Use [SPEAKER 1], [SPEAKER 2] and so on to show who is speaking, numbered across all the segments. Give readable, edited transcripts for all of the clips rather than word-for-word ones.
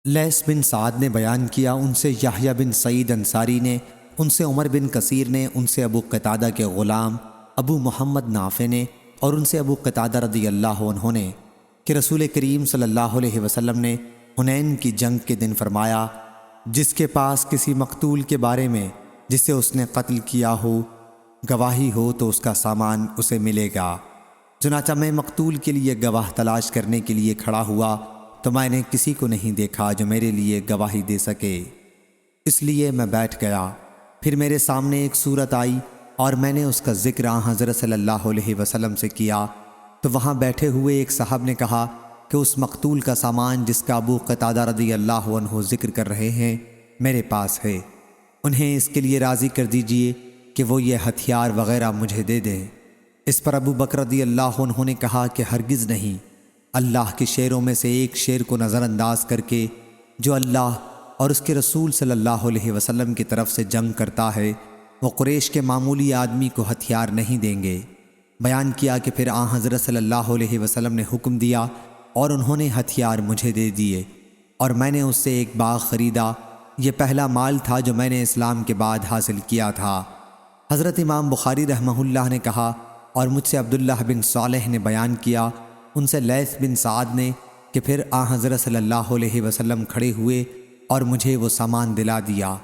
[SPEAKER 1] لیث بن سعد نے بیان کیا، ان سے یحییٰ بن سعید انصاری نے، ان سے عمر بن کثیر نے، ان سے ابو قتادہ کے غلام ابو محمد نافع نے، اور ان سے ابو قتادہ رضی اللہ عنہ نے کہ رسول کریم صلی اللہ علیہ وسلم نے حنین کی جنگ کے دن فرمایا، جس کے پاس کسی مقتول کے بارے میں جسے اس نے قتل کیا ہو گواہی ہو تو اس کا سامان اسے ملے گا۔ چنانچہ میں مقتول کے لیے گواہ تلاش کرنے کے لیے کھڑا ہوا تو میں نے کسی کو نہیں دیکھا جو میرے لیے گواہی دے سکے، اس لیے میں بیٹھ گیا۔ پھر میرے سامنے ایک صورت آئی اور میں نے اس کا ذکر حضرت صلی اللہ علیہ وسلم سے کیا تو وہاں بیٹھے ہوئے ایک صاحب نے کہا کہ اس مقتول کا سامان جس کا ابو قتادہ رضی اللہ عنہ ذکر کر رہے ہیں میرے پاس ہے، انہیں اس کے لیے راضی کر دیجئے کہ وہ یہ ہتھیار وغیرہ مجھے دے دیں۔ اس پر ابو بکر رضی اللہ عنہ نے کہا کہ ہرگز نہیں، اللہ کے شعروں میں سے ایک شعر کو نظر انداز کر کے جو اللہ اور اس کے رسول صلی اللہ علیہ وسلم کی طرف سے جنگ کرتا ہے وہ قریش کے معمولی آدمی کو ہتھیار نہیں دیں گے۔ بیان کیا کہ پھر حضرت صلی اللہ علیہ وسلم نے حکم دیا اور انہوں نے ہتھیار مجھے دے دیے اور میں نے اس سے ایک باغ خریدا، یہ پہلا مال تھا جو میں نے اسلام کے بعد حاصل کیا تھا۔ حضرت امام بخاری رحمہ اللہ نے کہا اور مجھ سے عبداللہ بن صالح نے بیان کیا، ان سے لیث بن سعد نے کہ پھر حضرت صلی اللہ علیہ وسلم کھڑے ہوئے اور مجھے وہ سامان دلا دیا۔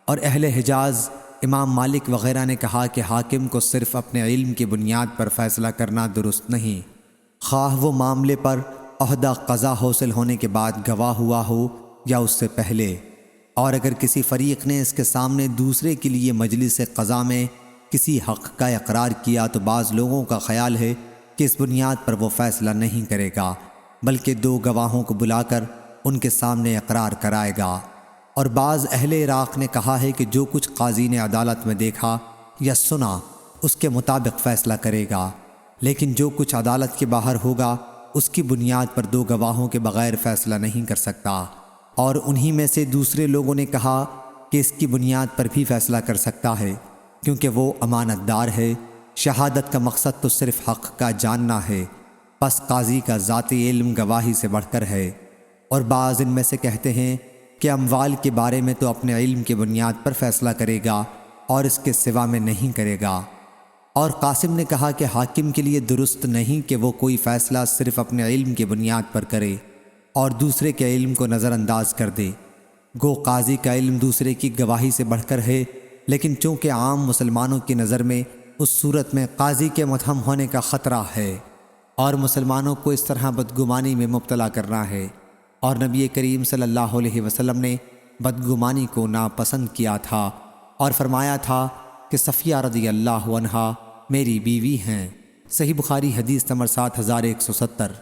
[SPEAKER 1] اور اہل حجاز امام مالک وغیرہ نے کہا کہ حاکم کو صرف اپنے علم کی بنیاد پر فیصلہ کرنا درست نہیں، خواہ وہ معاملے پر عہدہ قضا حاصل ہونے کے بعد گواہ ہوا ہو یا اس سے پہلے۔ اور اگر کسی فریق نے اس کے سامنے دوسرے کے لیے مجلس قضا میں کسی حق کا اقرار کیا تو بعض لوگوں کا خیال ہے کہ اس بنیاد پر وہ فیصلہ نہیں کرے گا بلکہ دو گواہوں کو بلا کر ان کے سامنے اقرار کرائے گا۔ اور بعض اہل عراق نے کہا ہے کہ جو کچھ قاضی نے عدالت میں دیکھا یا سنا اس کے مطابق فیصلہ کرے گا، لیکن جو کچھ عدالت کے باہر ہوگا اس کی بنیاد پر دو گواہوں کے بغیر فیصلہ نہیں کر سکتا۔ اور انہی میں سے دوسرے لوگوں نے کہا کہ اس کی بنیاد پر بھی فیصلہ کر سکتا ہے کیونکہ وہ امانت دار ہے، شہادت کا مقصد تو صرف حق کا جاننا ہے، پس قاضی کا ذاتی علم گواہی سے بڑھ کر ہے۔ اور بعض ان میں سے کہتے ہیں کہ اموال کے بارے میں تو اپنے علم کی بنیاد پر فیصلہ کرے گا اور اس کے سوا میں نہیں کرے گا۔ اور قاسم نے کہا کہ حاکم کے لیے درست نہیں کہ وہ کوئی فیصلہ صرف اپنے علم کی بنیاد پر کرے اور دوسرے کے علم کو نظر انداز کر دے، گو قاضی کا علم دوسرے کی گواہی سے بڑھ کر ہے، لیکن چونکہ عام مسلمانوں کی نظر میں اس صورت میں قاضی کے متہم ہونے کا خطرہ ہے اور مسلمانوں کو اس طرح بدگمانی میں مبتلا کرنا ہے، اور نبی کریم صلی اللہ علیہ وسلم نے بدگمانی کو ناپسند کیا تھا اور فرمایا تھا کہ صفیہ رضی اللہ عنہا میری بیوی ہیں۔ صحیح بخاری حدیث نمبر 7170۔